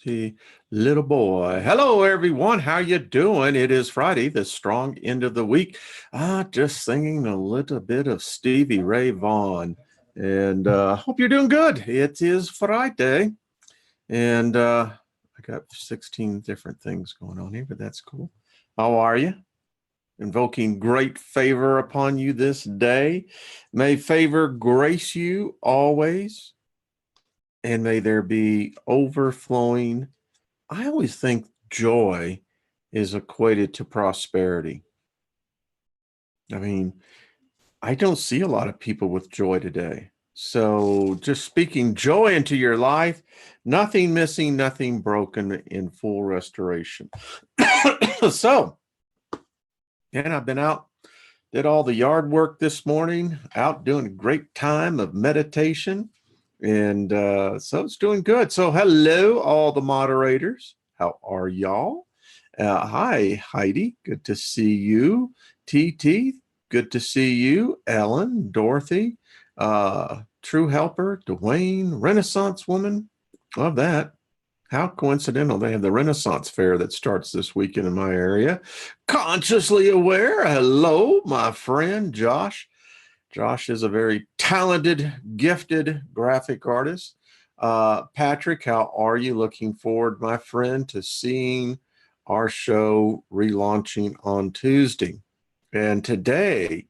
See, little boy. Hello, everyone. How you doing? It is Friday, the strong end of the week. Just singing a little bit of Stevie Ray Vaughan, and hope you're doing good. It is Friday, and I got 16 different things going on here, but that's cool. How are you? Invoking great favor upon you this day. May favor grace you always, and may there be overflowing. I always think joy is equated to prosperity. I mean, I don't see a lot of people with joy today. So just speaking joy into your life, nothing missing, nothing broken, in full restoration. So, and I've been out, did all the yard work this morning, out doing a great time of meditation. And so it's doing good. So hello, all the moderators. How are y'all? Hi, Heidi. Good to see you. TT, good to see you. Ellen, Dorothy, True Helper, Dwayne, Renaissance Woman. Love that. How coincidental. They have the Renaissance Fair that starts this weekend in my area. Consciously Aware. Hello, my friend Josh. Josh is a very talented, gifted graphic artist. Patrick, how are you? Looking forward, my friend, to seeing our show relaunching on Tuesday. And today,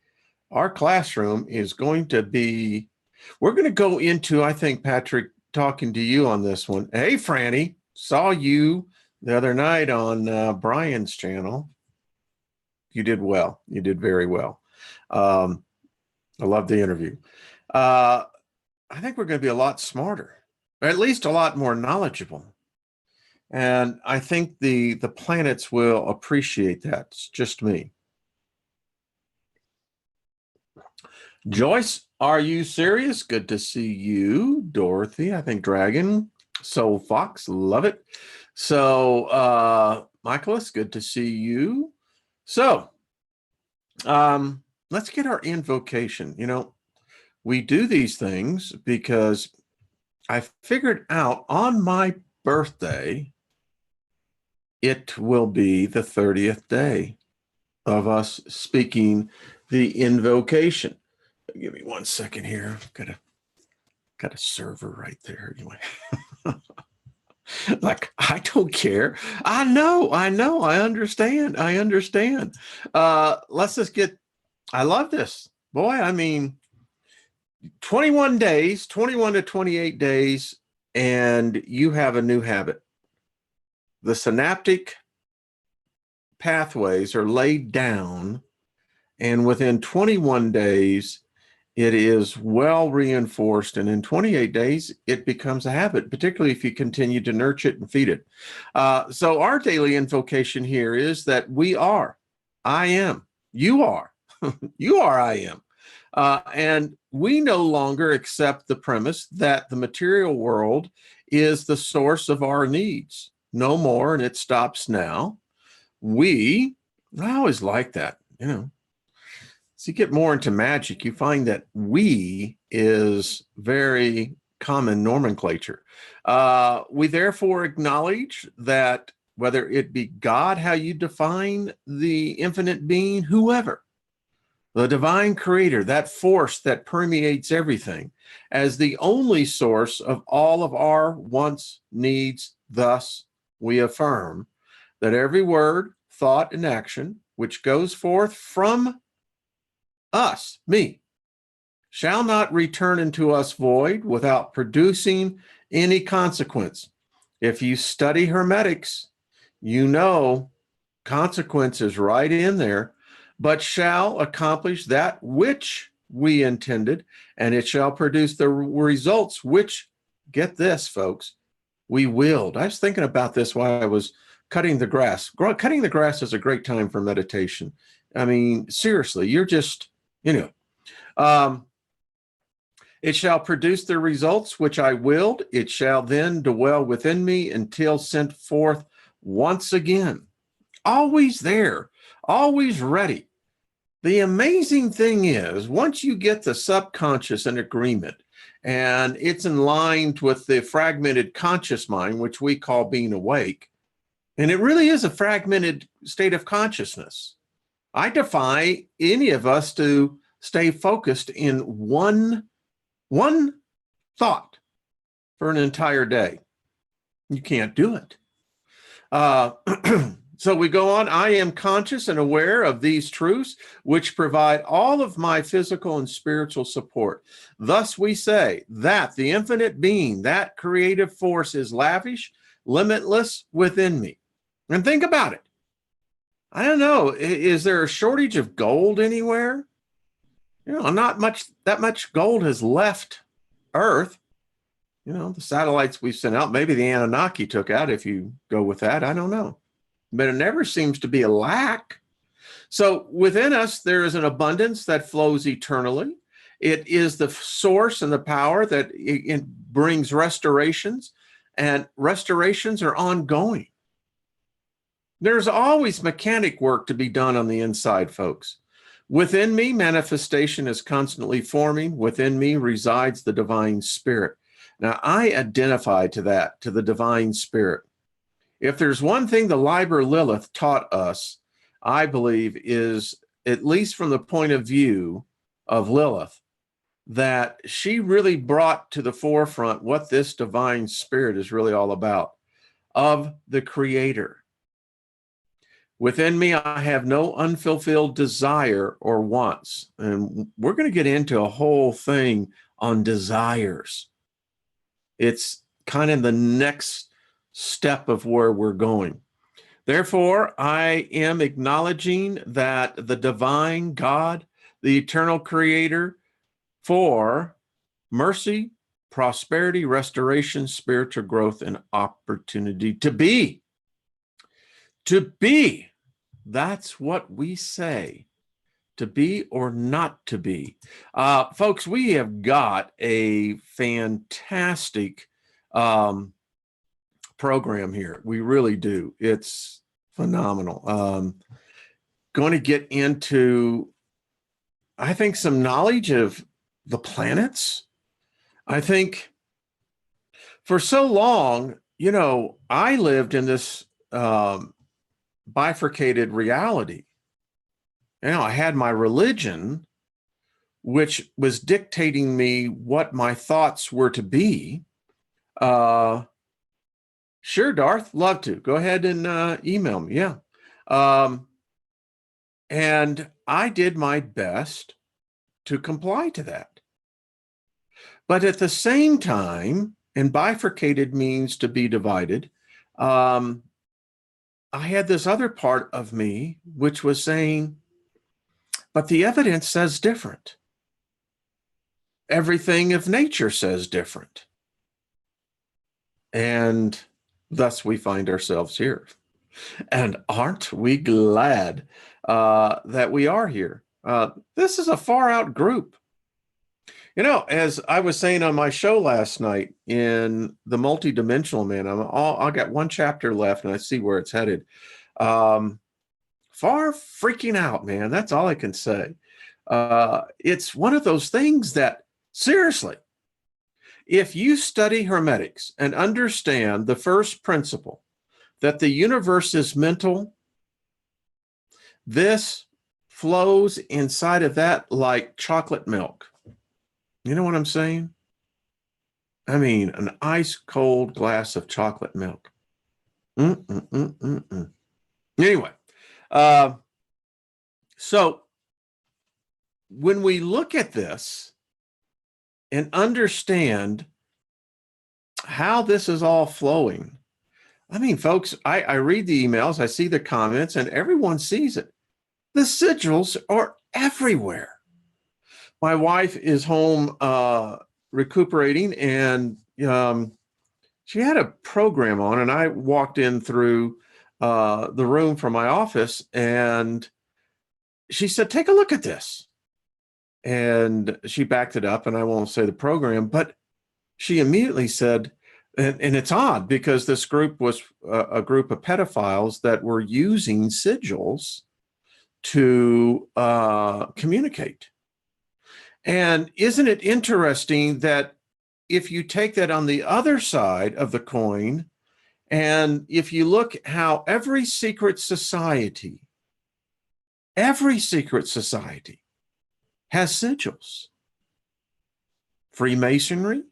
our classroom is going to be, we're going to go into, I think, Patrick, talking to you on this one. Hey, Franny, saw you the other night on Brian's channel. You did well. You did very well. I love the interview. I think we're going to be a lot smarter, or at least a lot more knowledgeable. And I think the planets will appreciate that. It's just me. Joyce, are you serious? Good to see you. Dorothy, I think Dragon, Soul Fox, love it. So, Michaelis, good to see you. So, let's get our invocation. You know, we do these things because I figured out on my birthday, it will be the 30th day of us speaking the invocation. Give me 1 second here. Got a server right there. Anyway. Like, I don't care. I know. I understand. Let's just get, I love this. Boy, I mean, 21 days, 21 to 28 days, and you have a new habit. The synaptic pathways are laid down, and within 21 days, it is well reinforced. And in 28 days, it becomes a habit, particularly if you continue to nurture it and feed it. So our daily invocation here is that we are, I am, you are, you are, I am. And we no longer accept the premise that the material world is the source of our needs. No more, and it stops now. I always like that, you know. As you get more into magic, you find that we is very common nomenclature. We therefore acknowledge that whether it be God, how you define the infinite being, whoever, the divine creator, that force that permeates everything, as the only source of all of our wants, needs. Thus, we affirm that every word, thought, and action which goes forth from us, me, shall not return into us void without producing any consequence. If you study hermetics, you know consequence is right in there, but shall accomplish that which we intended, and it shall produce the results which, get this, folks, we willed. I was thinking about this while I was cutting the grass. Cutting the grass is a great time for meditation. I mean, seriously, you're just, you know, it shall produce the results which I willed. It shall then dwell within me until sent forth once again. Always there, always ready. The amazing thing is, once you get the subconscious in agreement and it's in line with the fragmented conscious mind, which we call being awake. And it really is a fragmented state of consciousness. I defy any of us to stay focused in one thought for an entire day. You can't do it. So we go on. I am conscious and aware of these truths, which provide all of my physical and spiritual support. Thus we say that the infinite being, that creative force, is lavish, limitless within me. And think about it. I don't know, is there a shortage of gold anywhere? Not much. That much gold has left Earth. The satellites we've sent out, maybe the Anunnaki took out, if you go with that. I don't know. But it never seems to be a lack. So within us, there is an abundance that flows eternally. It is the source and the power that it brings restorations, and restorations are ongoing. There's always mechanic work to be done on the inside, folks. Within me, manifestation is constantly forming. Within me resides the divine spirit. Now, I identify to the divine spirit. If there's one thing the Liber Lilith taught us, I believe, is, at least from the point of view of Lilith, that she really brought to the forefront what this divine spirit is really all about, of the creator. Within me, I have no unfulfilled desire or wants. And we're going to get into a whole thing on desires. It's kind of the next step of where we're going. Therefore, I am acknowledging that the divine God, the eternal creator, for mercy, prosperity, restoration, spiritual growth, and opportunity to be. To be. That's what we say. To be or not to be. Folks, we have got a fantastic program here. We really do. It's phenomenal. Going to get into, I think, some knowledge of the planets. I think for so long, I lived in this bifurcated reality. I had my religion, which was dictating me what my thoughts were to be. Sure, Darth, love to. Go ahead and email me. Yeah. And I did my best to comply to that. But at the same time, and bifurcated means to be divided, I had this other part of me which was saying, but the evidence says different. Everything of nature says different. And thus we find ourselves here. And aren't we glad that we are here? This is a far out group. As I was saying on my show last night, in the multidimensional man, I got one chapter left and I see where it's headed. Far freaking out, man. That's all I can say. It's one of those things that, seriously, if you study hermetics and understand the first principle, that the universe is mental, this flows inside of that like chocolate milk. You know what I'm saying? I mean, an ice cold glass of chocolate milk. Anyway, so when we look at this and understand how this is all flowing, I mean, folks, I read the emails, I see the comments, and everyone sees it. The sigils are everywhere. My wife is home recuperating, and she had a program on, and I walked in through the room from my office, and she said, take a look at this. And she backed it up, and I won't say the program, but she immediately said, and it's odd because this group was a group of pedophiles that were using sigils to communicate. And isn't it interesting that if you take that on the other side of the coin, and if you look how every secret society has sigils. Freemasonry,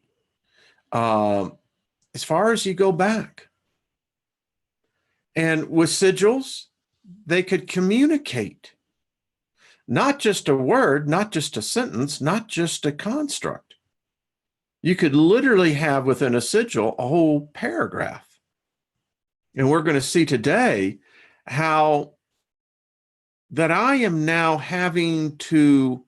as far as you go back. And with sigils, they could communicate. Not just a word, not just a sentence, not just a construct. You could literally have within a sigil a whole paragraph. And we're going to see today how that I am now having to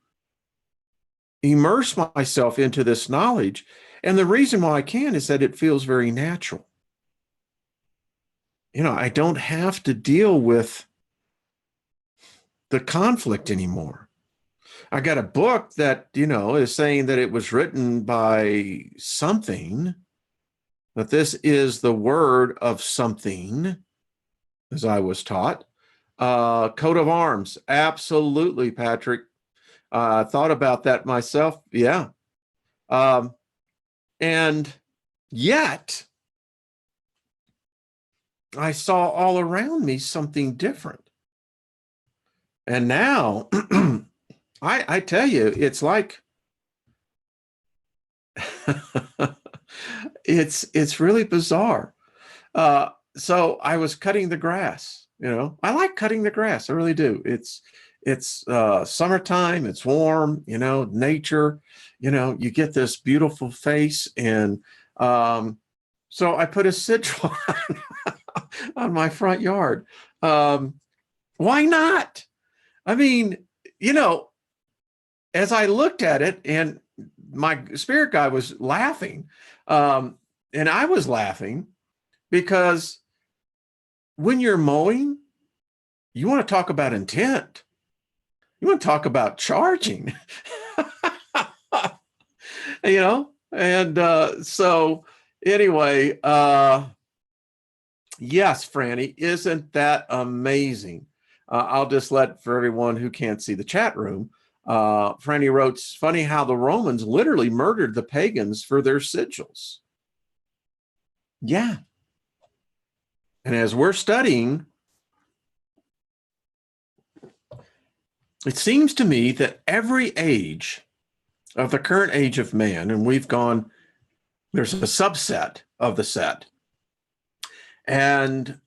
immerse myself into this knowledge. And the reason why I can is that it feels very natural. You know, I don't have to deal with the conflict anymore. I got a book that, you know, is saying that it was written by something, that this is the word of something, as I was taught. Coat of arms. Absolutely, Patrick. I thought about that myself. Yeah. And yet, I saw all around me something different. And now, I tell you, it's like, it's really bizarre. So I was cutting the grass, you know. I like cutting the grass. I really do. It's summertime, it's warm, you know, nature, you know, you get this beautiful face. And so I put a sigil on my front yard. Why not? I mean, you know, as I looked at it, and my spirit guide was laughing, and I was laughing, because when you're mowing, you want to talk about intent. You want to talk about charging, you know? And so anyway, yes, Franny, isn't that amazing? I'll just let, for everyone who can't see the chat room, Franny wrote, "It's funny how the Romans literally murdered the pagans for their sigils." Yeah. And as we're studying, it seems to me that every age of the current age of man, and we've gone, there's a subset of the set. And,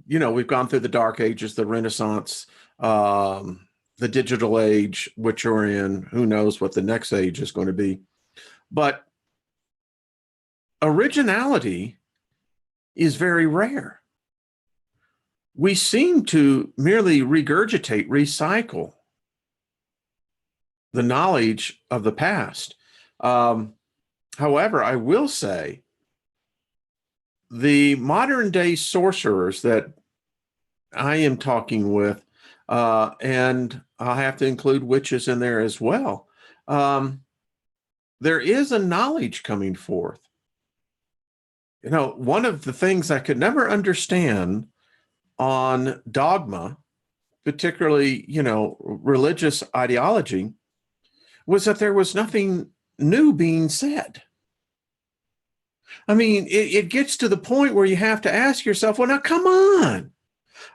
you know, we've gone through the Dark Ages, the Renaissance, the digital age, which we're in. Who knows what the next age is going to be. But originality is very rare. We seem to merely regurgitate, recycle the knowledge of the past. However, I will say the modern day sorcerers that I am talking with, and I'll have to include witches in there as well, there is a knowledge coming forth. You know, one of the things I could never understand on dogma, particularly, you know, religious ideology, was that there was nothing new being said. I mean, it gets to the point where you have to ask yourself, well, now, come on.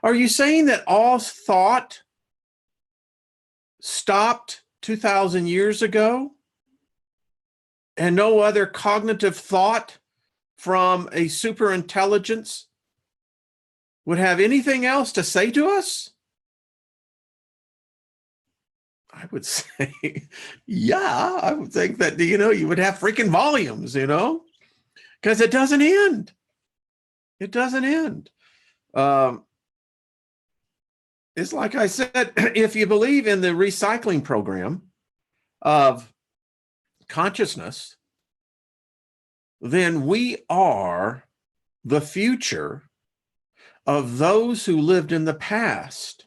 Are you saying that all thought stopped 2,000 years ago and no other cognitive thought from a super intelligence would have anything else to say to us? I would say, yeah, I would think that, you know, you would have freaking volumes, you know, because it doesn't end. It doesn't end. It's like I said, if you believe in the recycling program of consciousness, then we are the future of those who lived in the past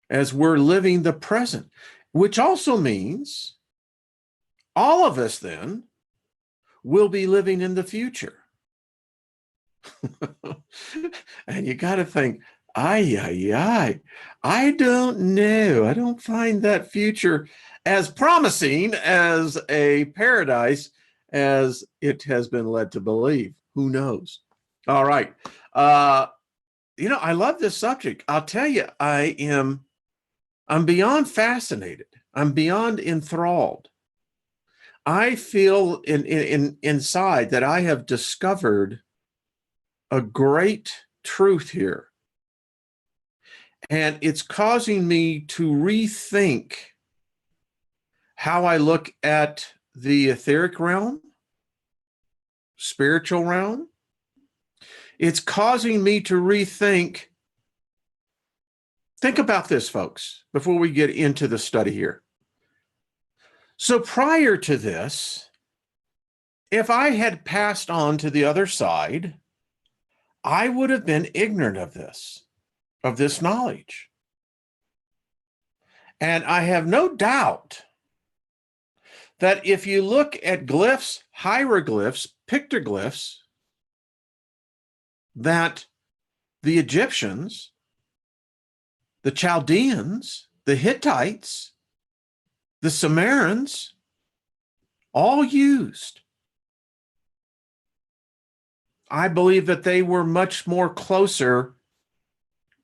as we're living the present, which also means all of us then will be living in the future. And you got to think, I don't know. I don't find that future as promising as a paradise as it has been led to believe. Who knows? All right. You know, I love this subject. I'll tell you, I'm beyond fascinated. I'm beyond enthralled. I feel inside that I have discovered a great truth here. And it's causing me to rethink how I look at the etheric realm, spiritual realm. It's causing me to rethink. Think about this, folks, before we get into the study here. So prior to this, if I had passed on to the other side, I would have been ignorant of this knowledge. And I have no doubt that if you look at glyphs, hieroglyphs, pictoglyphs, that the Egyptians, the Chaldeans, the Hittites, the Sumerians, all used. I believe that they were much more closer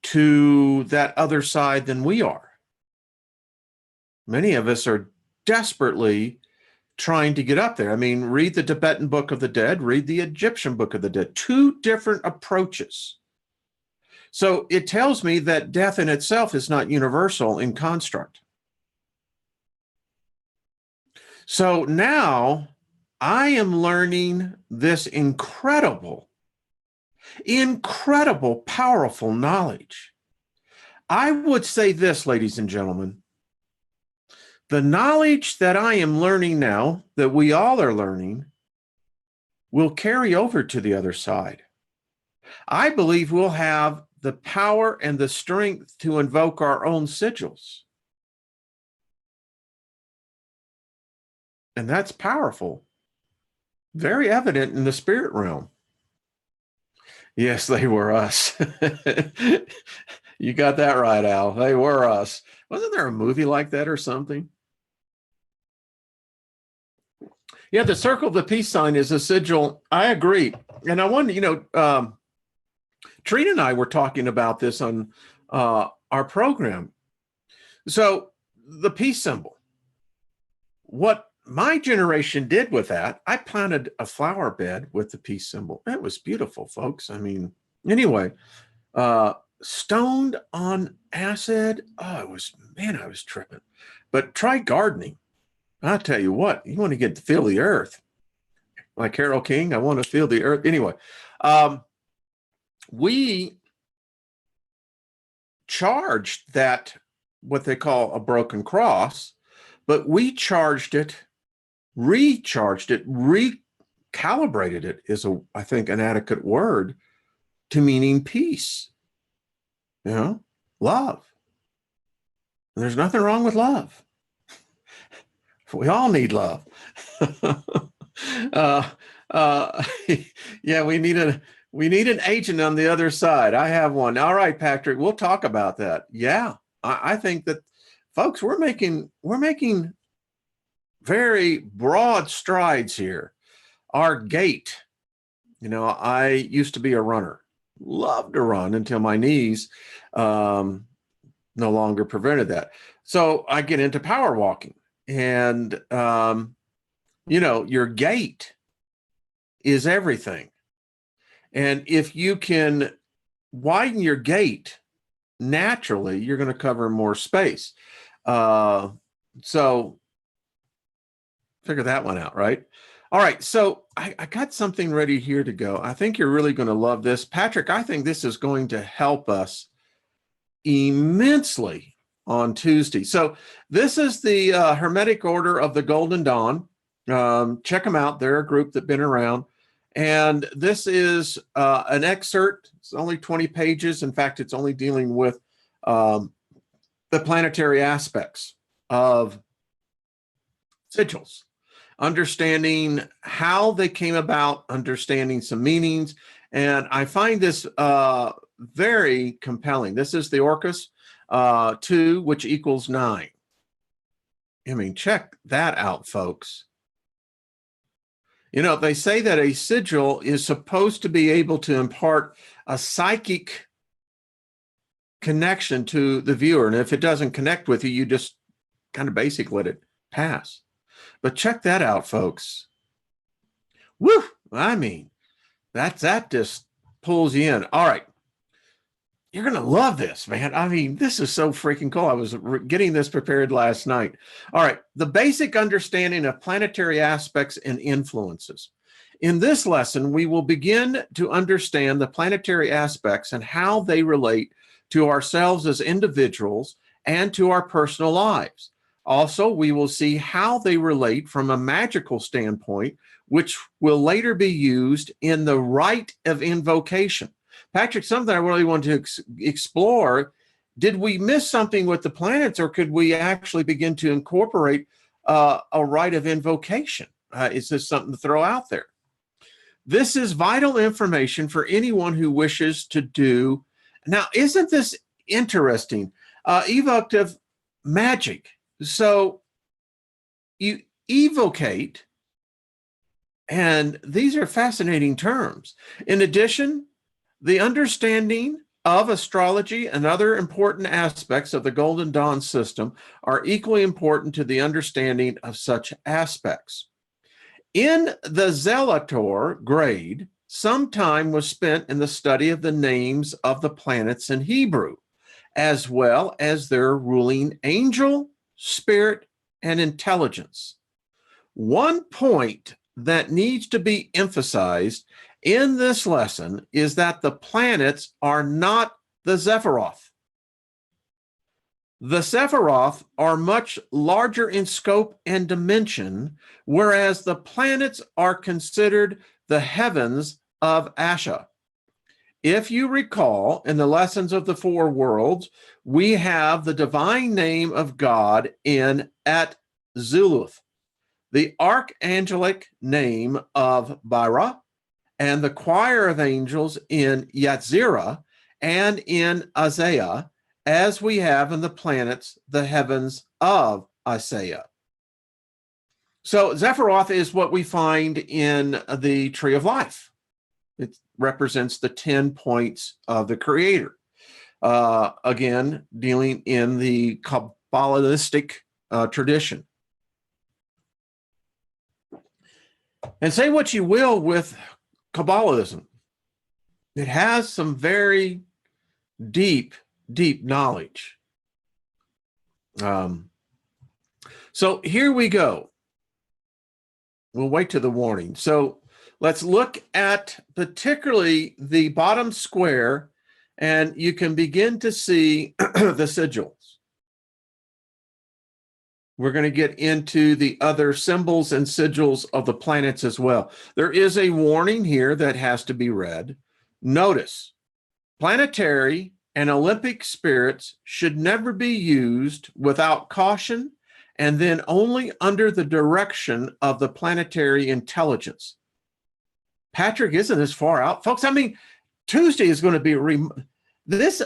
to that other side than we are. Many of us are desperately trying to get up there. I mean, read the Tibetan Book of the Dead, read the Egyptian Book of the Dead, two different approaches. So it tells me that death in itself is not universal in construct. So now I am learning this incredible, powerful knowledge. I would say this, ladies and gentlemen, the knowledge that I am learning now, that we all are learning, will carry over to the other side. I believe we'll have the power and the strength to invoke our own sigils. And that's powerful. Very evident in the spirit realm. Yes, they were us. You got that right, Al. They were us. Wasn't there a movie like that or something? Yeah, the circle of the peace sign is a sigil. I agree. And I wonder, Trina and I were talking about this on our program. So the peace symbol, what my generation did with that, I planted a flower bed with the peace symbol. It was beautiful, folks. I mean, anyway, stoned on acid. Oh, I was tripping. But try gardening. I'll tell you what, you want to get to feel the earth. Like Carole King, I want to feel the earth. Anyway, we charged that, what they call a broken cross, but we charged it, recharged it, recalibrated it is, I think, an adequate word to meaning peace. Love. And there's nothing wrong with love. We all need love. Yeah, we need an agent on the other side. I have one. All right, Patrick, we'll talk about that. Yeah, I think that, folks, we're making very broad strides here. Our gait, I used to be a runner, loved to run until my knees no longer prevented that. So I get into power walking. And, your gait is everything. And if you can widen your gait, naturally, you're going to cover more space. So figure that one out, right? All right. So I got something ready here to go. I think you're really going to love this. Patrick, I think this is going to help us immensely on Tuesday. So this is the Hermetic Order of the Golden Dawn. Check them out. They're a group that's been around. And this is an excerpt. It's only 20 pages. In fact, it's only dealing with the planetary aspects of sigils, understanding how they came about, understanding some meanings. And I find this very compelling. This is the Orcus 2, which equals 9. I mean, check that out, folks. You know, they say that a sigil is supposed to be able to impart a psychic connection to the viewer. And if it doesn't connect with you, you just kind of basically let it pass. But check that out, folks. Woo! I mean, that just pulls you in. All right. You're going to love this, man. I mean, this is so freaking cool. I was getting this prepared last night. All right. The basic understanding of planetary aspects and influences. In this lesson, we will begin to understand the planetary aspects and how they relate to ourselves as individuals and to our personal lives. Also, we will see how they relate from a magical standpoint, which will later be used in the rite of invocation. Patrick, something I really want to explore, did we miss something with the planets, or could we actually begin to incorporate a rite of invocation? Is this something to throw out there? This is vital information for anyone who wishes to do. Now, isn't this interesting? Evocative magic. So you evocate, and these are fascinating terms. In addition, the understanding of astrology and other important aspects of the Golden Dawn system are equally important to the understanding of such aspects. In the Zelator grade, some time was spent in the study of the names of the planets in Hebrew, as well as their ruling angel, spirit, and intelligence. One point that needs to be emphasized in this lesson is that the planets are not the Zephyroth. The Sephiroth are much larger in scope and dimension, whereas the planets are considered the heavens of Asha. If you recall, in the lessons of the four worlds, we have the divine name of God in At Zuluth, the archangelic name of Baira, and the choir of angels in Yatzira and in Isaiah, as we have in the planets, the heavens of Isaiah. So Zephyroth is what we find in the Tree of Life. It represents the 10 points of the Creator. Again, dealing in the Kabbalistic tradition. And say what you will with Kabbalism. It has some very deep knowledge. So here we go. We'll wait to the warning. So let's look at particularly the bottom square, and you can begin to see the sigils. We're going to get into the other symbols and sigils of the planets as well. There is a warning here that has to be read. Notice, planetary and Olympic spirits should never be used without caution, and then only under the direction of the planetary intelligence. Patrick, isn't this far out? Folks, I mean, Tuesday is going to be, this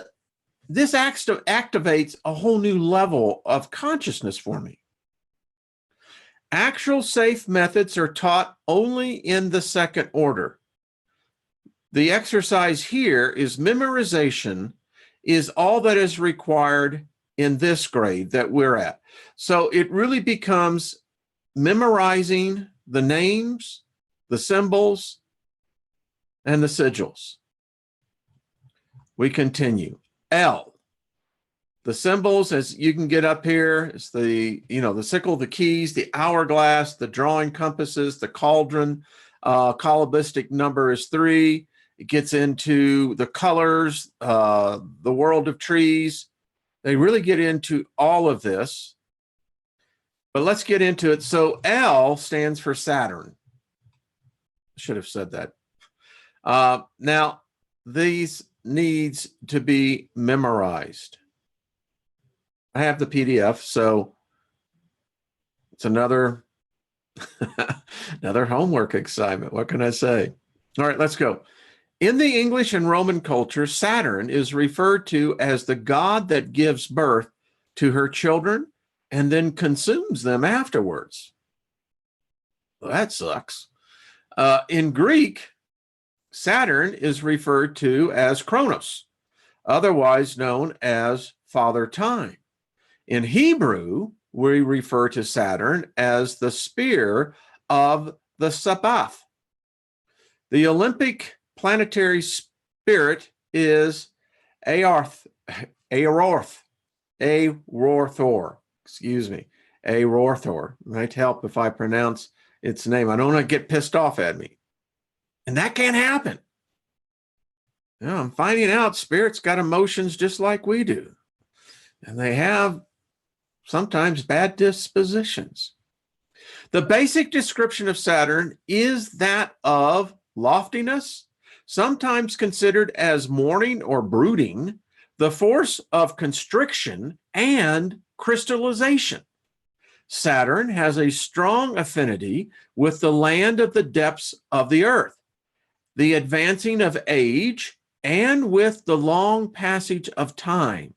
activates a whole new level of consciousness for me. Actual safe methods are taught only in the second order. The exercise here is memorization is all that is required in this grade that we're at. So it really becomes memorizing the names, the symbols, and the sigils. We continue. L. The symbols, as you can get up here, is the sickle, the keys, the hourglass, the drawing compasses, the cauldron. Kabbalistic number is 3. It gets into the colors, the world of trees. They really get into all of this. But let's get into it. So L stands for Saturn. I should have said that. Now, these needs to be memorized. I have the PDF, so it's another homework assignment. What can I say? All right, let's go. In the English and Roman culture, Saturn is referred to as the god that gives birth to her children and then consumes them afterwards. Well, that sucks. In Greek, Saturn is referred to as Kronos, otherwise known as Father Time. In Hebrew, we refer to Saturn as the spear of the Sabbath. The Olympic planetary spirit is Aorthor, excuse me, Aorthor. Might help if I pronounce its name. I don't want to get pissed off at me. And that can't happen. You know, I'm finding out spirits got emotions just like we do. And they have sometimes bad dispositions. The basic description of Saturn is that of loftiness, sometimes considered as mourning or brooding, the force of constriction and crystallization. Saturn has a strong affinity with the land of the depths of the earth, the advancing of age, and with the long passage of time.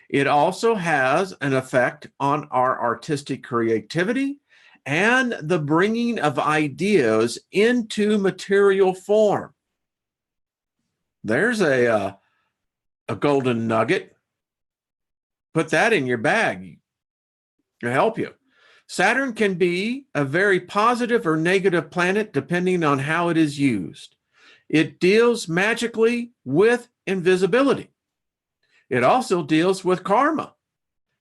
It also has an effect on our artistic creativity and the bringing of ideas into material form. There's a golden nugget. Put that in your bag. It'll help you. Saturn can be a very positive or negative planet depending on how it is used. It deals magically with invisibility. It also deals with karma.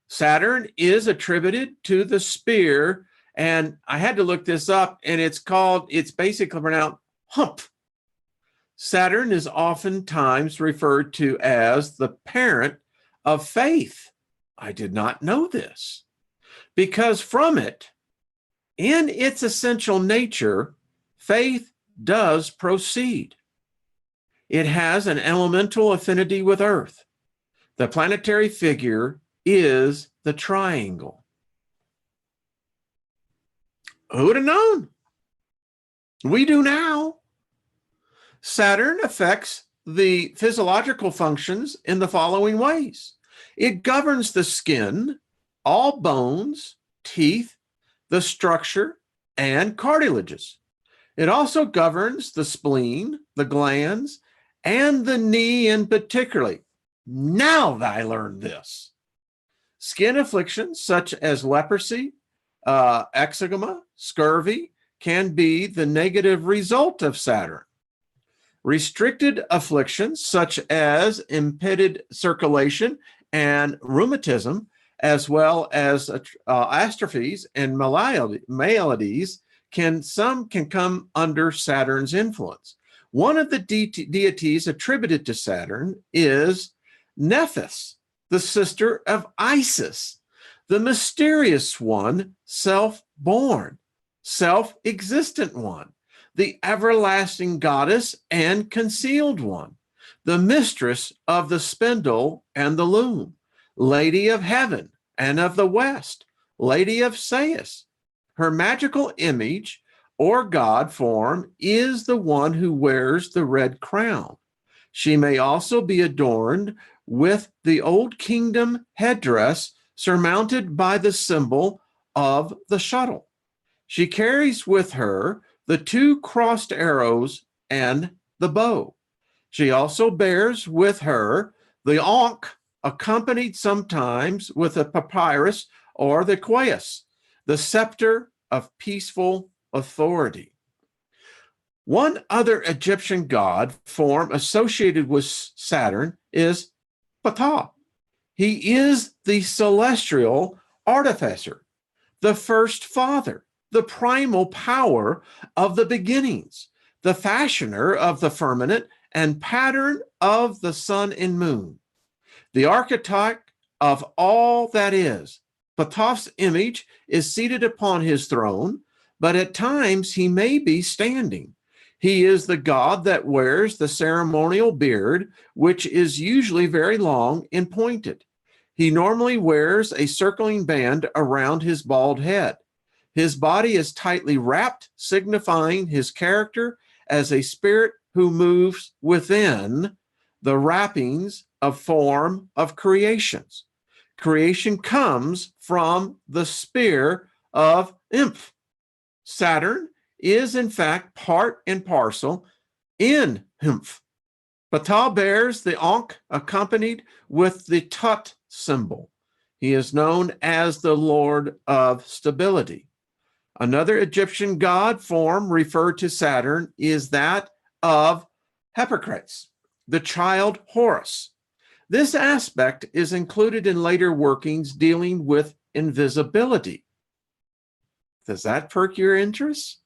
Saturn is attributed to the spear, and I had to look this up, and it's basically pronounced hump. Saturn is oftentimes referred to as the parent of faith. I did not know this, because from it, in its essential nature, faith does proceed. It has an elemental affinity with Earth. The planetary figure is the triangle. Who would have known? We do now. Saturn affects the physiological functions in the following ways. It governs the skin, all bones, teeth, the structure, and cartilages. It also governs the spleen, the glands, and the knee in particular. Now that I learned this. Skin afflictions such as leprosy, eczema, scurvy can be the negative result of Saturn. Restricted afflictions such as impeded circulation and rheumatism, as well as atrophies and maladies, can come under Saturn's influence. One of the deities attributed to Saturn is Nephthys, the sister of Isis, the mysterious one, self-born, self-existent one, the everlasting goddess and concealed one, the mistress of the spindle and the loom, lady of heaven and of the west, lady of Sais. Her magical image or god form is the one who wears the red crown. She may also be adorned with the Old Kingdom headdress surmounted by the symbol of the shuttle. She carries with her the two crossed arrows and the bow. She also bears with her the ankh, accompanied sometimes with a papyrus or the quais, the scepter of peaceful authority. One other Egyptian god form associated with Saturn is Ptah. He is the celestial artificer, the first father, the primal power of the beginnings, the fashioner of the firmament and pattern of the sun and moon, the archetype of all that is. Ptah's image is seated upon his throne, but at times he may be standing. He is the god that wears the ceremonial beard, which is usually very long and pointed. He normally wears a circling band around his bald head. His body is tightly wrapped, signifying his character as a spirit who moves within the wrappings of form of creations. Creation comes from the spear of Imph. Saturn is in fact part and parcel in Humph. Ptah bears the Ankh accompanied with the Tut symbol. He is known as the Lord of Stability. Another Egyptian god form referred to Saturn is that of Hippocrates, the child Horus. This aspect is included in later workings dealing with invisibility. Does that perk your interest?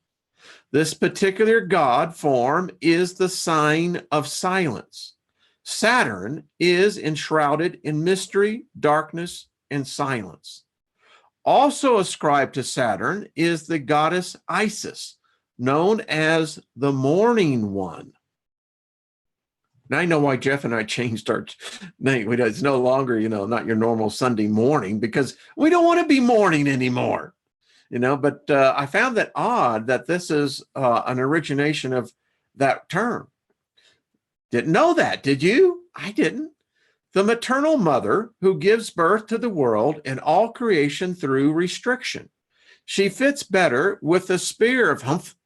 This particular god form is the sign of silence. Saturn is enshrouded in mystery, darkness, and silence. Also ascribed to Saturn is the goddess Isis, known as the Morning One. Now I know why Jeff and I changed our name. It's no longer, not your normal Sunday morning, because we don't want to be morning anymore. But I found that odd that this is an origination of that term. Didn't know that, did you? I didn't. The maternal mother who gives birth to the world and all creation through restriction. She fits better with the spear of Humph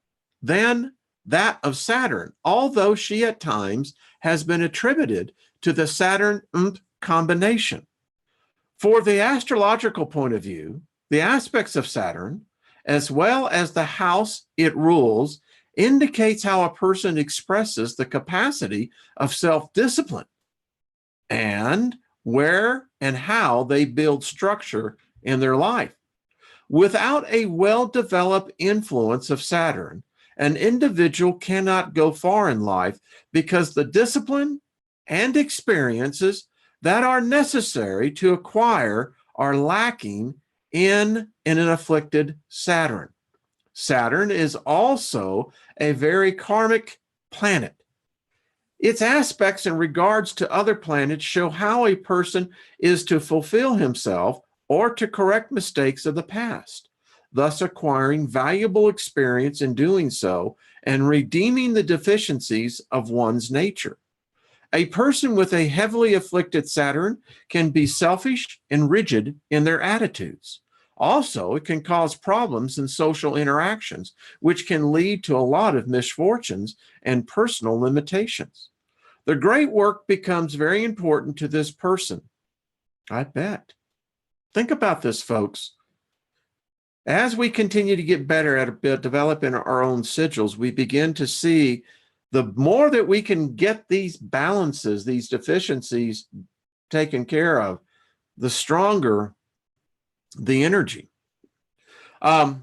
than that of Saturn, although she at times has been attributed to the Saturn-Umph combination. For the astrological point of view, the aspects of Saturn, as well as the house it rules, indicates how a person expresses the capacity of self-discipline and where and how they build structure in their life. Without a well-developed influence of Saturn, an individual cannot go far in life because the discipline and experiences that are necessary to acquire are lacking in an afflicted Saturn. Saturn is also a very karmic planet. Its aspects in regards to other planets show how a person is to fulfill himself or to correct mistakes of the past, thus acquiring valuable experience in doing so and redeeming the deficiencies of one's nature. A person with a heavily afflicted Saturn can be selfish and rigid in their attitudes. Also, it can cause problems in social interactions, which can lead to a lot of misfortunes and personal limitations. The great work becomes very important to this person. I bet. Think about this, folks. As we continue to get better at developing our own sigils, we begin to see the more that we can get these balances, these deficiencies taken care of, the stronger the energy. You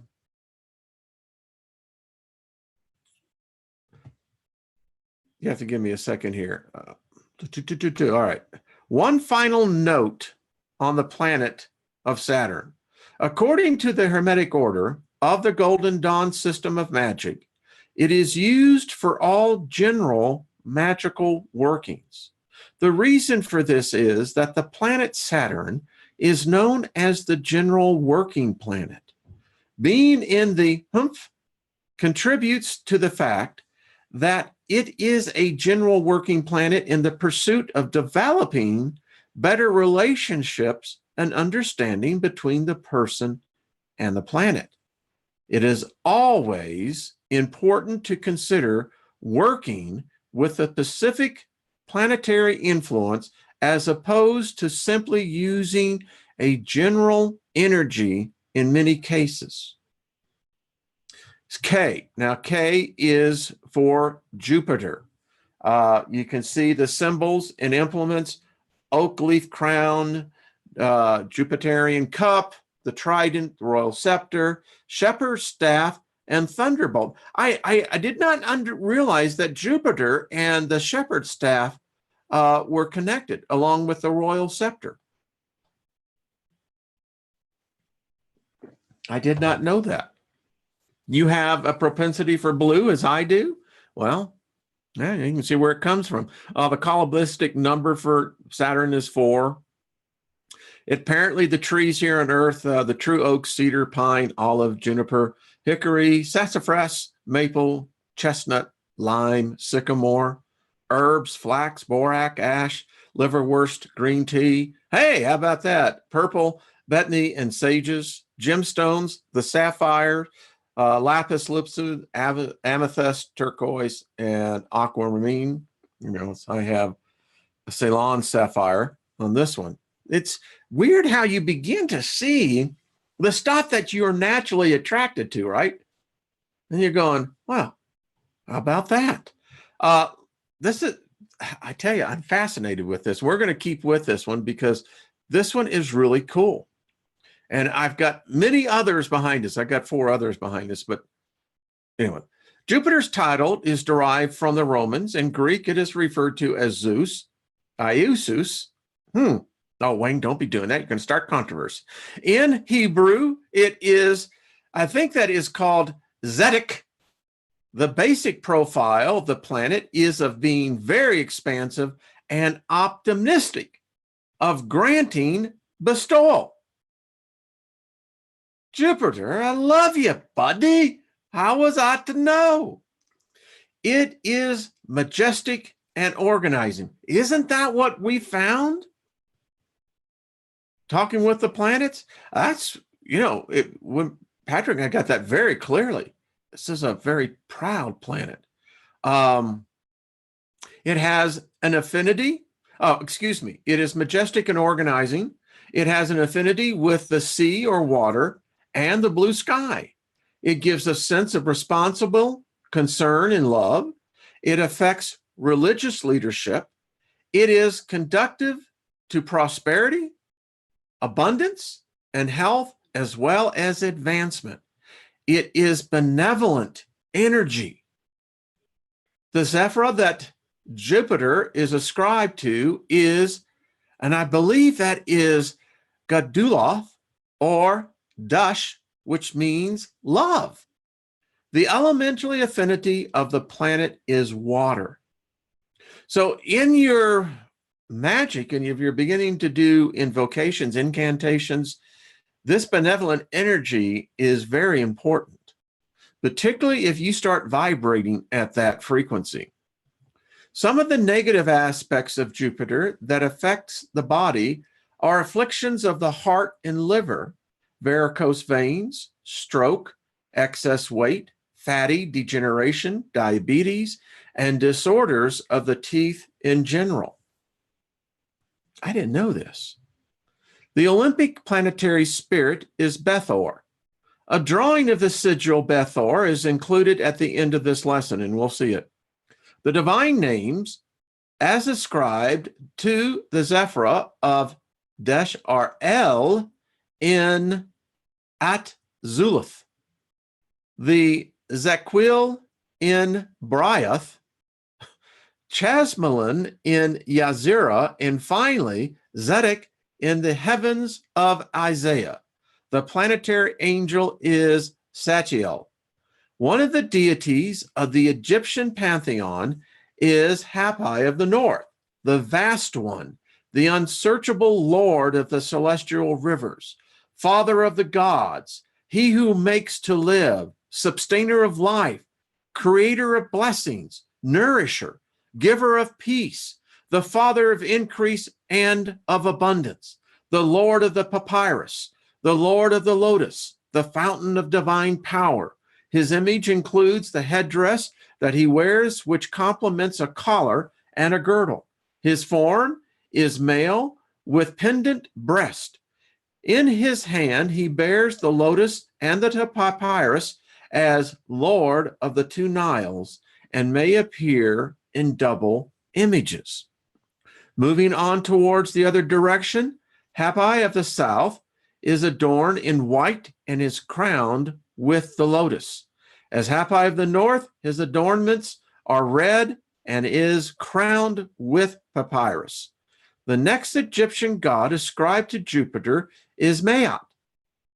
have to give me a second here. All right. One final note on the planet of Saturn. According to the Hermetic Order of the Golden Dawn system of magic, it is used for all general magical workings. The reason for this is that the planet Saturn is known as the general working planet. Being in the Humph contributes to the fact that it is a general working planet in the pursuit of developing better relationships and understanding between the person and the planet. It is always important to consider working with a specific planetary influence as opposed to simply using a general energy in many cases. It's K. Now, K is for Jupiter. You can see the symbols and implements: oak leaf crown, Jupiterian cup, the trident, the royal scepter, shepherd's staff, and thunderbolt. I did not realize that Jupiter and the shepherd's staff were connected along with the royal scepter. I did not know that. You have a propensity for blue as I do? Well, yeah, you can see where it comes from. The Kabbalistic number for Saturn is 4. Apparently, the trees here on Earth, the true oak, cedar, pine, olive, juniper, hickory, sassafras, maple, chestnut, lime, sycamore, herbs, flax, borax, ash, liverwurst, green tea. Hey, how about that? Purple, betony, and sages, gemstones, the sapphire, lapis lazuli, amethyst, turquoise, and aquamarine. So I have a Ceylon sapphire on this one. It's weird how you begin to see the stuff that you're naturally attracted to, right? And you're going, well, how about that? This is, I tell you, I'm fascinated with this. We're going to keep with this one because this one is really cool. And I've got many others behind us. I've got 4 others behind us. But anyway, Jupiter's title is derived from the Romans. In Greek, it is referred to as Zeus, Iusus. Oh, Wayne, don't be doing that. You're going to start controversy. In Hebrew, it is, I think that is called Zedek. The basic profile of the planet is of being very expansive and optimistic, of granting bestowal. Jupiter, I love you, buddy. How was I to know? It is majestic and organizing. Isn't that what we found? Talking with the planets? That's, when Patrick and I got that very clearly. This is a very proud planet. It has an affinity. It is majestic and organizing. It has an affinity with the sea or water and the blue sky. It gives a sense of responsible concern and love. It affects religious leadership. It is conducive to prosperity, abundance, and health, as well as advancement. It is benevolent energy. The Zephyra that Jupiter is ascribed to is, and I believe that is Gaduloth or Dush, which means love. The elementary affinity of the planet is water. So in your magic, and if you're beginning to do invocations, incantations, this benevolent energy is very important, particularly if you start vibrating at that frequency. Some of the negative aspects of Jupiter that affects the body are afflictions of the heart and liver, varicose veins, stroke, excess weight, fatty degeneration, diabetes, and disorders of the teeth in general. I didn't know this. The Olympic planetary spirit is Bethor. A drawing of the sigil Bethor is included at the end of this lesson, and we'll see it. The divine names, as ascribed to the Zephyra of Desh are El in At Zulith, the Zequil in Briath, Chasmalin in Yazira, and finally Zedek in the heavens of Isaiah. The planetary angel is Sachiel. One of the deities of the Egyptian pantheon is Hapi of the north, the vast one, the unsearchable lord of the celestial rivers, father of the gods, he who makes to live, sustainer of life, creator of blessings, nourisher, giver of peace, the father of increase and of abundance, the lord of the papyrus, the lord of the lotus, the fountain of divine power. His image includes the headdress that he wears, which complements a collar and a girdle. His form is male with pendant breast. In his hand, he bears the lotus and the papyrus as Lord of the two Niles and may appear in double images. Moving on towards the other direction, Hapi of the south is adorned in white and is crowned with the lotus. As Hapi of the north, his adornments are red and is crowned with papyrus. The next Egyptian god ascribed to Jupiter is Maat,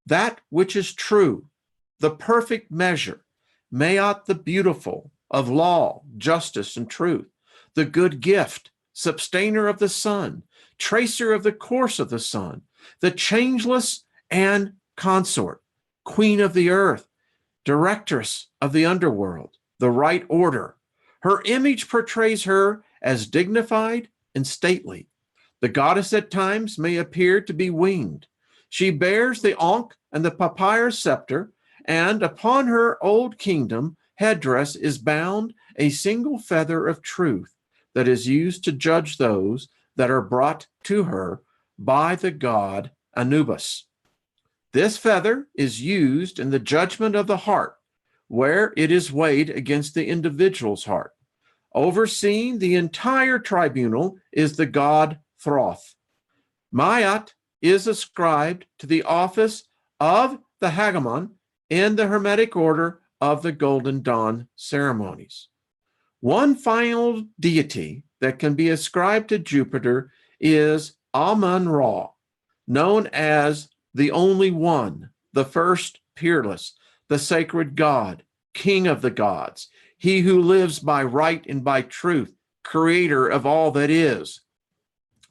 that which is true, the perfect measure, Maat the beautiful, of law, justice, and truth, the good gift, sustainer of the sun, tracer of the course of the sun, the changeless and consort, queen of the earth, directress of the underworld, the right order. Her image portrays her as dignified and stately. The goddess at times may appear to be winged. She bears the ankh and the papyrus scepter And upon her old kingdom headdress is bound a single feather of truth that is used to judge those that are brought to her by the god Anubis. This feather is used in the judgment of the heart, where it is weighed against the individual's heart. Overseeing the entire tribunal is the god Thoth. Mayat is ascribed to the office of the Hagamon in the Hermetic order of the Golden Dawn ceremonies. One final deity that can be ascribed to Jupiter is Amun-Ra, known as the Only One, the First Peerless, the Sacred God, King of the Gods, he who lives by right and by truth, creator of all that is,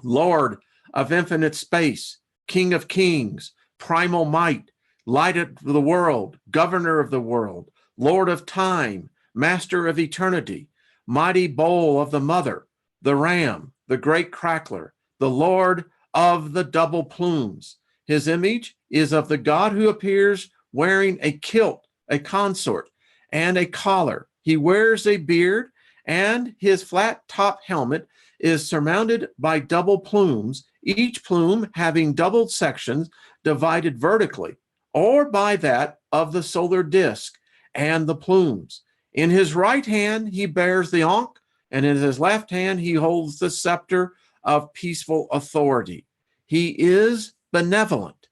Lord of infinite space, King of kings, primal might, light of the world, governor of the world, Lord of time, master of eternity, mighty bowl of the mother, the ram, the great crackler, the Lord of the double plumes. His image is of the god who appears wearing a kilt, a consort, and a collar. He wears a beard, and his flat top helmet is surmounted by double plumes, each plume having doubled sections divided vertically, or by that of the solar disk and the plumes. In his right hand, he bears the Ankh, and in his left hand, he holds the scepter of peaceful authority. He is benevolent.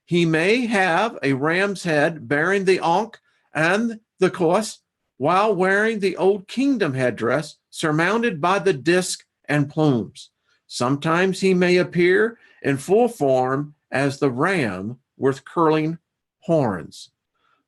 He may have a ram's head bearing the Ankh and the Kos, while wearing the Old Kingdom headdress surmounted by the disk and plumes. Sometimes he may appear in full form as the ram with curling horns.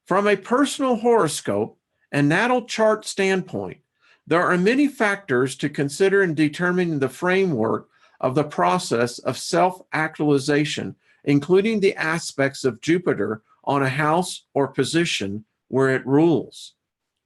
From a personal horoscope and natal chart standpoint, there are many factors to consider in determining the framework of the process of self-actualization, including the aspects of Jupiter on a house or position where it rules.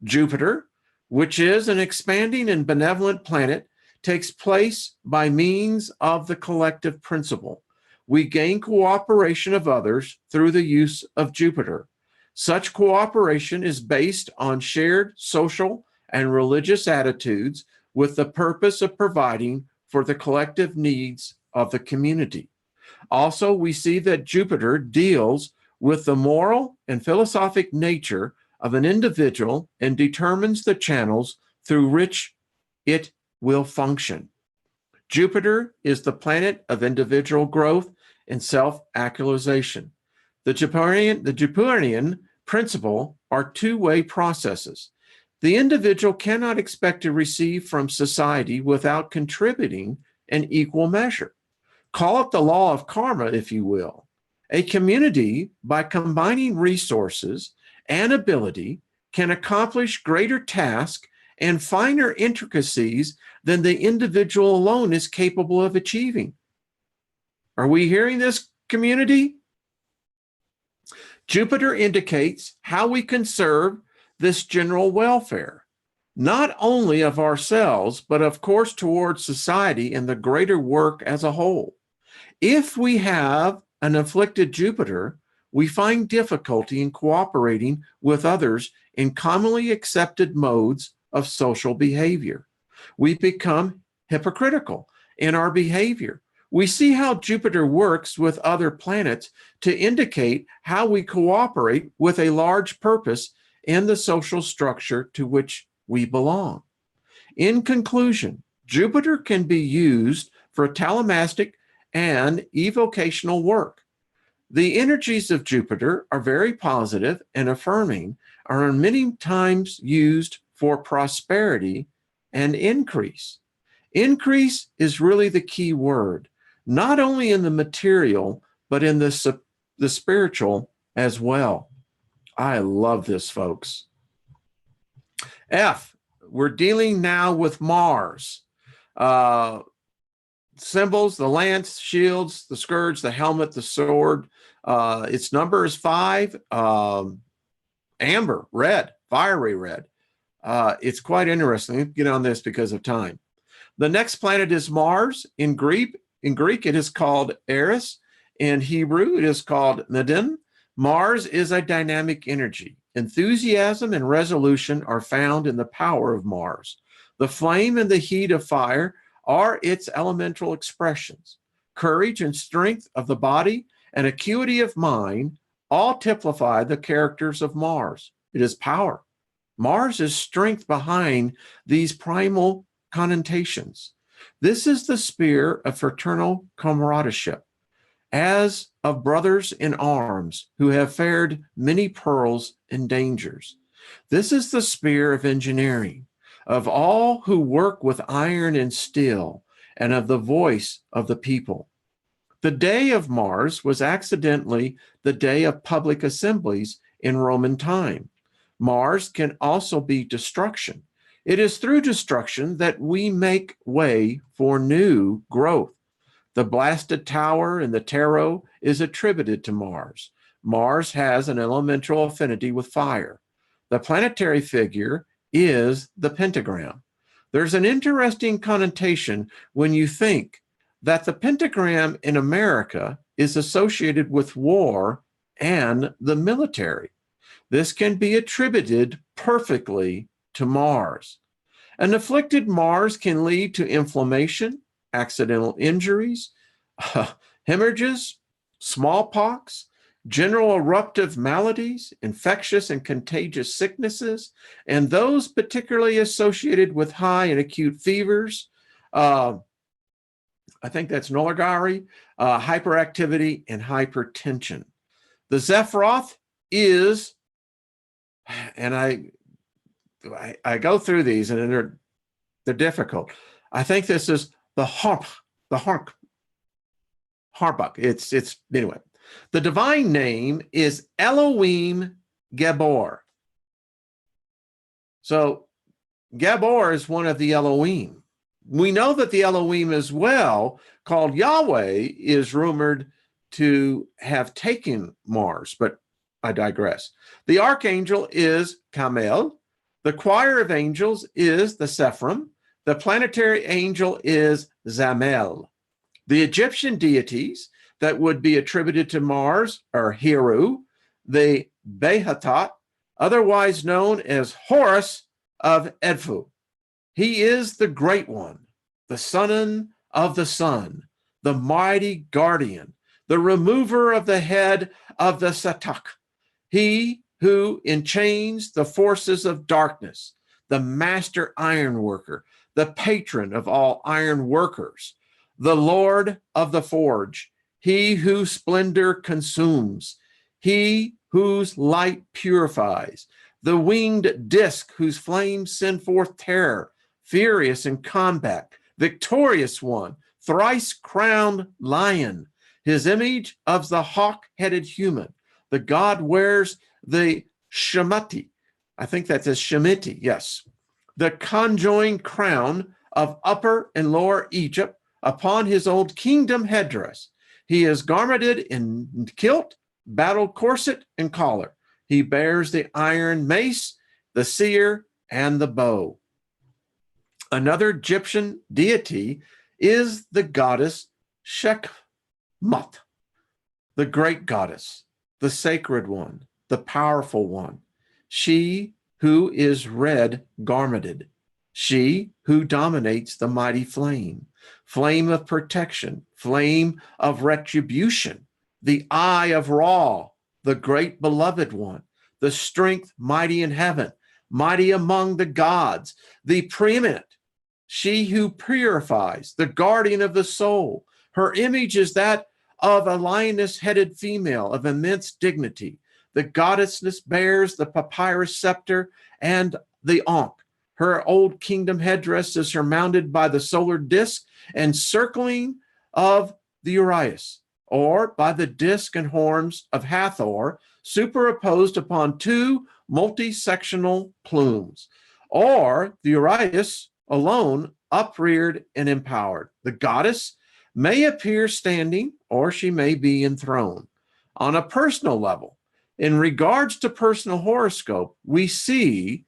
Jupiter, which is an expanding and benevolent planet, takes place by means of the collective principle. We gain cooperation of others through the use of Jupiter. Such cooperation is based on shared social and religious attitudes with the purpose of providing for the collective needs of the community. Also, we see that Jupiter deals with the moral and philosophic nature of an individual and determines the channels through which it will function. Jupiter is the planet of individual growth and self-actualization. The Jupiterian principle are two-way processes. The individual cannot expect to receive from society without contributing an equal measure. Call it the law of karma, if you will. A community, by combining resources and ability, can accomplish greater tasks and finer intricacies than the individual alone is capable of achieving. Are we hearing this, community? Jupiter indicates how we can serve this general welfare, not only of ourselves, but of course towards society and the greater work as a whole. If we have an afflicted Jupiter, we find difficulty in cooperating with others in commonly accepted modes of social behavior. We become hypocritical in our behavior. We see how Jupiter works with other planets to indicate how we cooperate with a large purpose in the social structure to which we belong. In conclusion, Jupiter can be used for telemastic and evocational work. The energies of Jupiter are very positive and affirming, are many times used for prosperity and increase. Increase is really the key word, not only in the material, but in the spiritual as well. I love this, folks. F, we're dealing now with Mars. Symbols, the lance, shields, the scourge, the helmet, the sword. Its number is 5, amber, red, fiery red. It's quite interesting. Let me get on this because of time. The next planet is Mars. In Greek, it is called Eris. In Hebrew, it is called Nadin. Mars is a dynamic energy. Enthusiasm and resolution are found in the power of Mars. The flame and the heat of fire are its elemental expressions. Courage and strength of the body and acuity of mind all typify the characters of Mars. It is power. Mars is strength behind these primal connotations. This is the sphere of fraternal comradeship, as of brothers in arms who have fared many perils and dangers. This is the sphere of engineering, of all who work with iron and steel, and of the voice of the people. The day of Mars was accidentally the day of public assemblies in Roman time. Mars can also be destruction. It is through destruction that we make way for new growth. The blasted tower in the tarot is attributed to Mars. Mars has an elemental affinity with fire. The planetary figure is the pentagram. There's an interesting connotation when you think that the pentagram in America is associated with war and the military. This can be attributed perfectly to Mars. An afflicted Mars can lead to inflammation, accidental injuries, hemorrhages, smallpox, general eruptive maladies, infectious and contagious sicknesses, and those particularly associated with high and acute fevers. I think that's Nolagari, hyperactivity, and hypertension. The Zephyroth is, and I go through these and they're difficult. I think this is the Harbuk. It's anyway. The divine name is Elohim Gabor. So Gabor is one of the Elohim. We know that the Elohim as well, called Yahweh, is rumored to have taken Mars, but I digress. The archangel is Kamel. The choir of angels is the Sephrim. The planetary angel is Zamel. The Egyptian deities that would be attributed to Mars are Heru, the Behatat, otherwise known as Horus of Edfu. He is the Great One, the Son of the Sun, the mighty guardian, the remover of the head of the Satak. He who enchains the forces of darkness, the master ironworker, the patron of all iron workers, the Lord of the forge, he whose splendor consumes, he whose light purifies, the winged disk whose flames send forth terror, furious in combat, victorious one, thrice crowned lion, his image of the hawk-headed human. The god wears the Shemati. I think that's a Shemiti, yes. The conjoined crown of Upper and Lower Egypt upon his old kingdom headdress. He is garmented in kilt, battle corset, and collar. He bears the iron mace, the seer, and the bow. Another Egyptian deity is the goddess Sekhmet, the great goddess, the sacred one, the powerful one. She who is red garmented, she who dominates the mighty flame, flame of protection, flame of retribution, the eye of Ra, the great beloved one, the strength mighty in heaven, mighty among the gods, the preeminent, she who purifies, the guardian of the soul. Her image is that of a lioness-headed female of immense dignity. The goddessness bears the papyrus scepter and the ankh. Her old kingdom headdress is surmounted by the solar disk and circling of the Urias, or by the disk and horns of Hathor, superimposed upon two multi-sectional plumes, or the Urias alone upreared and empowered. The goddess may appear standing, or she may be enthroned. On a personal level, in regards to personal horoscope, we see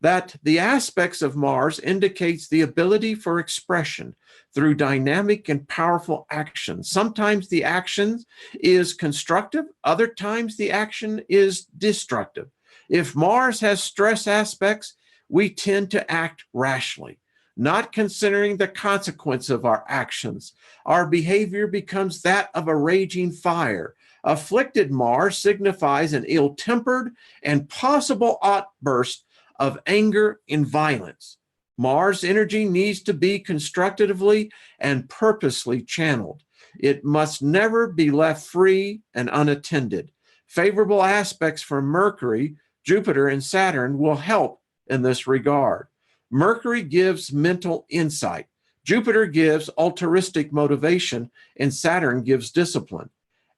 that the aspects of Mars indicates the ability for expression, through dynamic and powerful action. Sometimes the action is constructive, other times the action is destructive. If Mars has stress aspects, we tend to act rashly, not considering the consequence of our actions. Our behavior becomes that of a raging fire. Afflicted Mars signifies an ill-tempered and possible outburst of anger and violence. Mars energy needs to be constructively and purposely channeled. It must never be left free and unattended. Favorable aspects from Mercury, Jupiter, and Saturn will help in this regard. Mercury gives mental insight. Jupiter gives altruistic motivation, and Saturn gives discipline.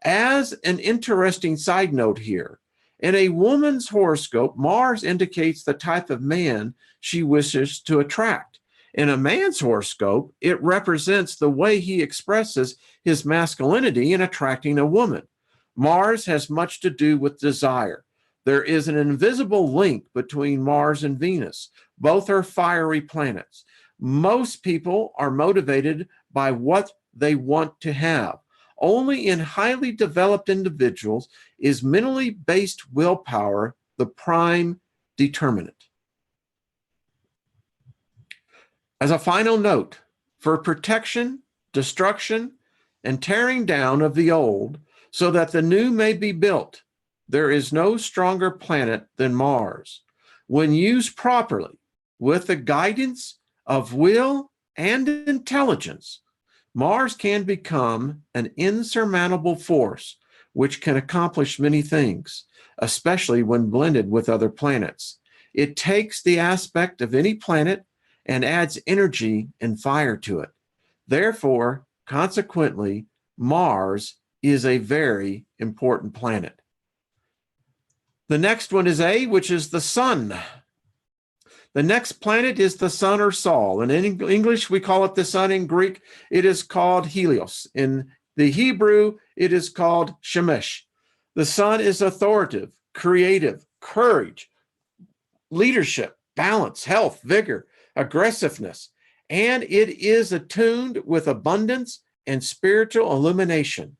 As an interesting side note here, in a woman's horoscope, Mars indicates the type of man she wishes to attract. In a man's horoscope, it represents the way he expresses his masculinity in attracting a woman. Mars has much to do with desire. There is an invisible link between Mars and Venus. Both are fiery planets. Most people are motivated by what they want to have. Only in highly developed individuals is mentally based willpower the prime determinant. As a final note, for protection, destruction, and tearing down of the old so that the new may be built, there is no stronger planet than Mars. When used properly, with the guidance of will and intelligence, Mars can become an insurmountable force which can accomplish many things, especially when blended with other planets. It takes the aspect of any planet and adds energy and fire to it. Therefore, consequently, Mars is a very important planet. The next one is A, which is the sun. The next planet is the sun or Sol. In English, we call it the sun. In Greek, it is called Helios. In the Hebrew, it is called Shemesh. The sun is authoritative, creative, courage, leadership, balance, health, vigor, aggressiveness, and it is attuned with abundance and spiritual illumination.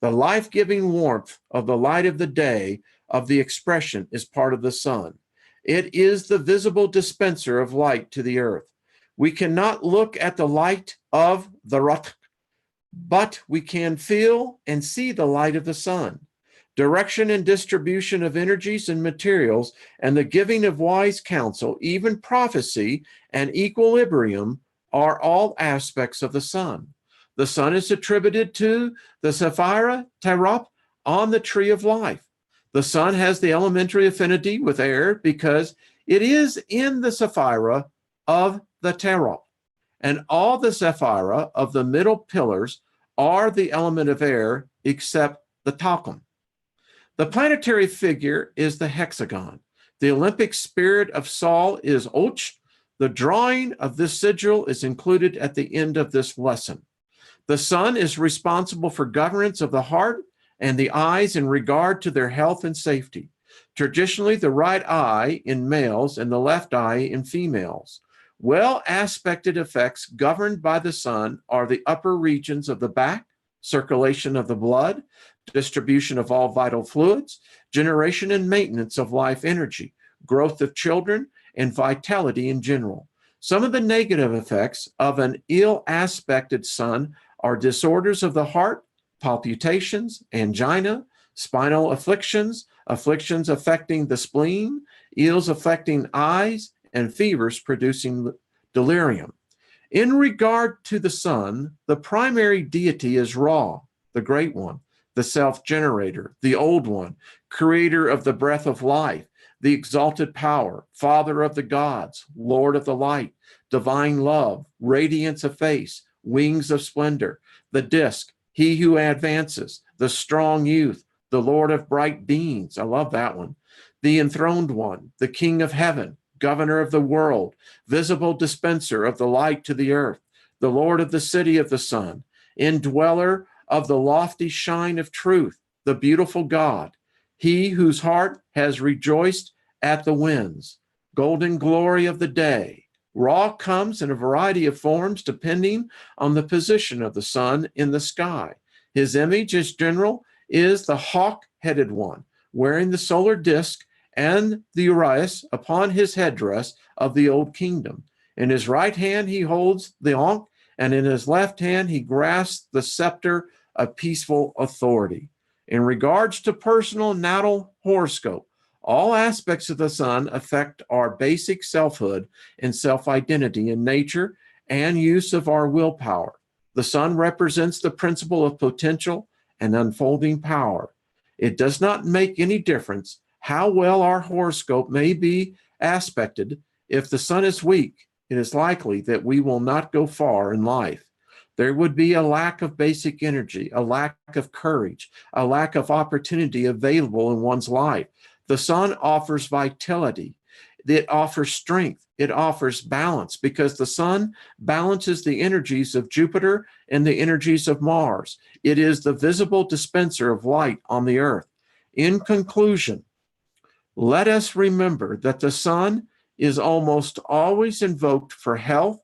The life-giving warmth of the light of the day of the expression is part of the sun. It is the visible dispenser of light to the earth. We cannot look at the light of the Rat, but we can feel and see the light of the sun. Direction and distribution of energies and materials, and the giving of wise counsel, even prophecy and equilibrium, are all aspects of the sun. The sun is attributed to the Sephira Terop on the tree of life. The sun has the elementary affinity with air because it is in the Sephira of the Terop, and all the Sephira of the middle pillars are the element of air except the Talcum. The planetary figure is the hexagon. The Olympic spirit of Sol is Och. The drawing of this sigil is included at the end of this lesson. The sun is responsible for governance of the heart and the eyes in regard to their health and safety. Traditionally, the right eye in males and the left eye in females. Well-aspected effects governed by the sun are the upper regions of the back, circulation of the blood, distribution of all vital fluids, generation and maintenance of life energy, growth of children, and vitality in general. Some of the negative effects of an ill-aspected sun are disorders of the heart, palpitations, angina, spinal afflictions, afflictions affecting the spleen, ills affecting eyes, and fevers producing delirium. In regard to the sun, the primary deity is Ra, the Great One, the self-generator, the Old One, creator of the breath of life, the exalted power, father of the gods, Lord of the light, divine love, radiance of face, wings of splendor, the disk, he who advances, the strong youth, the Lord of bright beings. I love that one. The enthroned one, the King of heaven, governor of the world, visible dispenser of the light to the earth, the Lord of the city of the sun, indweller of the lofty shine of truth, the beautiful God, he whose heart has rejoiced at the winds, golden glory of the day, Ra comes in a variety of forms depending on the position of the sun in the sky. His image, as general, is the hawk-headed one, wearing the solar disk and the uraeus upon his headdress of the Old Kingdom. In his right hand he holds the ankh, and in his left hand he grasps the scepter of peaceful authority. In regards to personal natal horoscope, all aspects of the sun affect our basic selfhood and self-identity in nature and use of our willpower. The sun represents the principle of potential and unfolding power. It does not make any difference how well our horoscope may be aspected. If the sun is weak, it is likely that we will not go far in life. There would be a lack of basic energy, a lack of courage, a lack of opportunity available in one's life. The sun offers vitality. It offers strength. It offers balance, because the sun balances the energies of Jupiter and the energies of Mars. It is the visible dispenser of light on the earth. In conclusion, let us remember that the sun is almost always invoked for health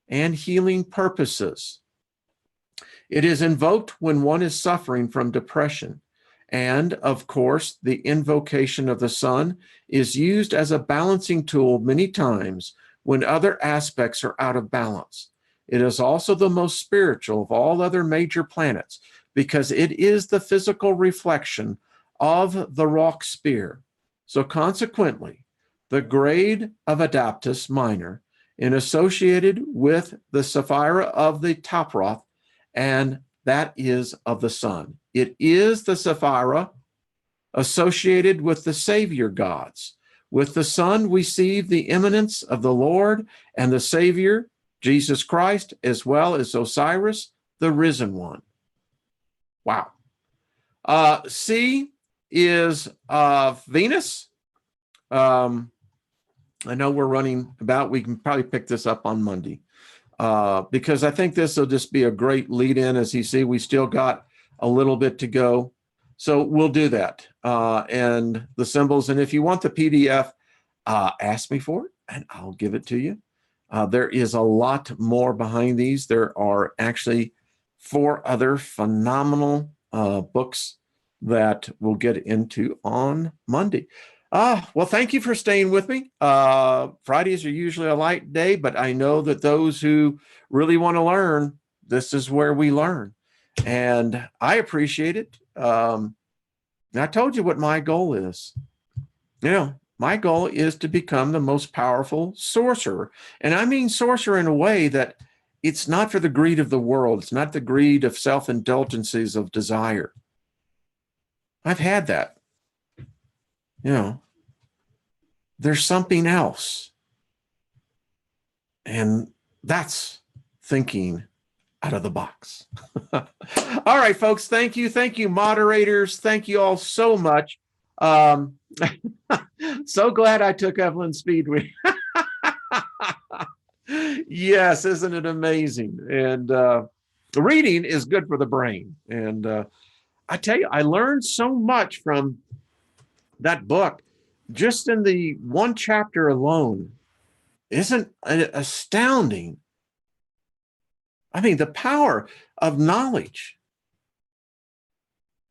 and healing purposes. It is invoked when one is suffering from depression. And of course, the invocation of the sun is used as a balancing tool many times when other aspects are out of balance. It is also the most spiritual of all other major planets, because it is the physical reflection of the rock sphere. So consequently, the grade of Adaptus Minor is associated with the Sapphira of the Taproth, and that is of the sun. It is the Sapphira associated with the Savior gods. With the sun, we see the immanence of the Lord and the Savior, Jesus Christ, as well as Osiris, the risen one. Wow. C is Venus. I know we're running about. We can probably pick this up on Monday, because I think this will just be a great lead in. As you see, we still got a little bit to go. So we'll do that. And the symbols. And if you want the PDF, ask me for it and I'll give it to you. There is a lot more behind these. There are actually 4 other phenomenal books that we'll get into on Monday. Well, thank you for staying with me. Fridays are usually a light day, but I know that those who really want to learn, this is where we learn. And I appreciate it. I told you what my goal is. You know, my goal is to become the most powerful sorcerer. And I mean sorcerer in a way that it's not for the greed of the world. It's not the greed of self-indulgences of desire. I've had that. You know, there's something else. And that's thinking out of the box. All right, folks. Thank you. Thank you, moderators. Thank you all so much. So glad I took Evelyn's speed with. Yes, isn't it amazing? And reading is good for the brain. And I tell you, I learned so much from that book just in the one chapter alone. Isn't it astounding? I mean, the power of knowledge.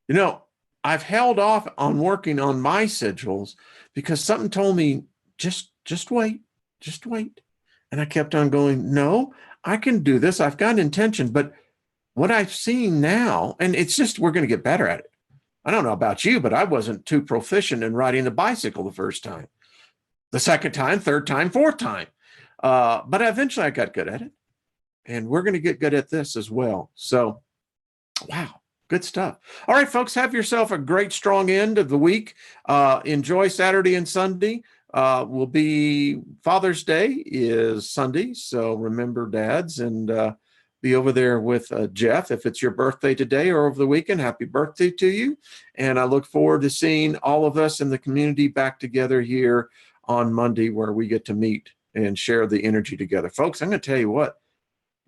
You know, I've held off on working on my sigils because something told me, just wait, just wait. And I kept on going, no, I can do this. I've got intention. But what I've seen now, and it's just, we're going to get better at it. I don't know about you, but I wasn't too proficient in riding the bicycle the first time, the second time, third time, fourth time. But eventually I got good at it. And we're going to get good at this as well. So, wow, good stuff. All right, folks, have yourself a great, strong end of the week. Enjoy Saturday and Sunday. Will be Father's Day is Sunday. So remember, dads, and be over there with Jeff. If it's your birthday today or over the weekend, happy birthday to you. And I look forward to seeing all of us in the community back together here on Monday, where we get to meet and share the energy together. Folks, I'm going to tell you what.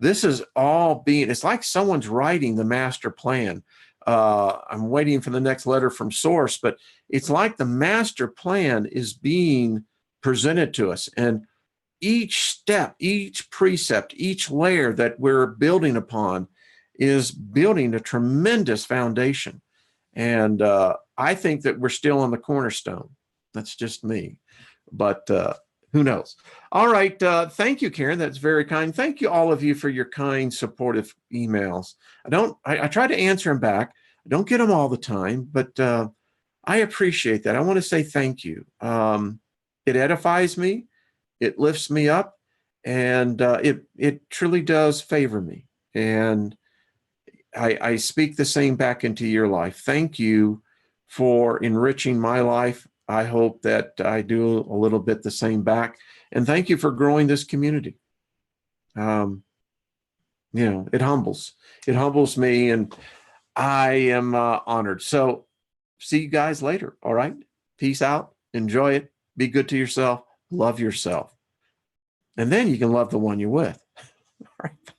This is all being, it's like someone's writing the master plan. I'm waiting for the next letter from source, but it's like the master plan is being presented to us. And each step, each precept, each layer that we're building upon is building a tremendous foundation. And I think that we're still on the cornerstone. That's just me. But who knows? All right. Thank you, Karen. That's very kind. Thank you, all of you, for your kind, supportive emails. I try to answer them back. I don't get them all the time, but I appreciate that. I want to say thank you. It edifies me. It lifts me up, and it truly does favor me. And I speak the same back into your life. Thank you for enriching my life. I hope that I do a little bit the same back. And thank you for growing this community. It humbles. It humbles me, and I am honored. So see you guys later. All right. Peace out. Enjoy it. Be good to yourself. Love yourself. And then you can love the one you're with. All right.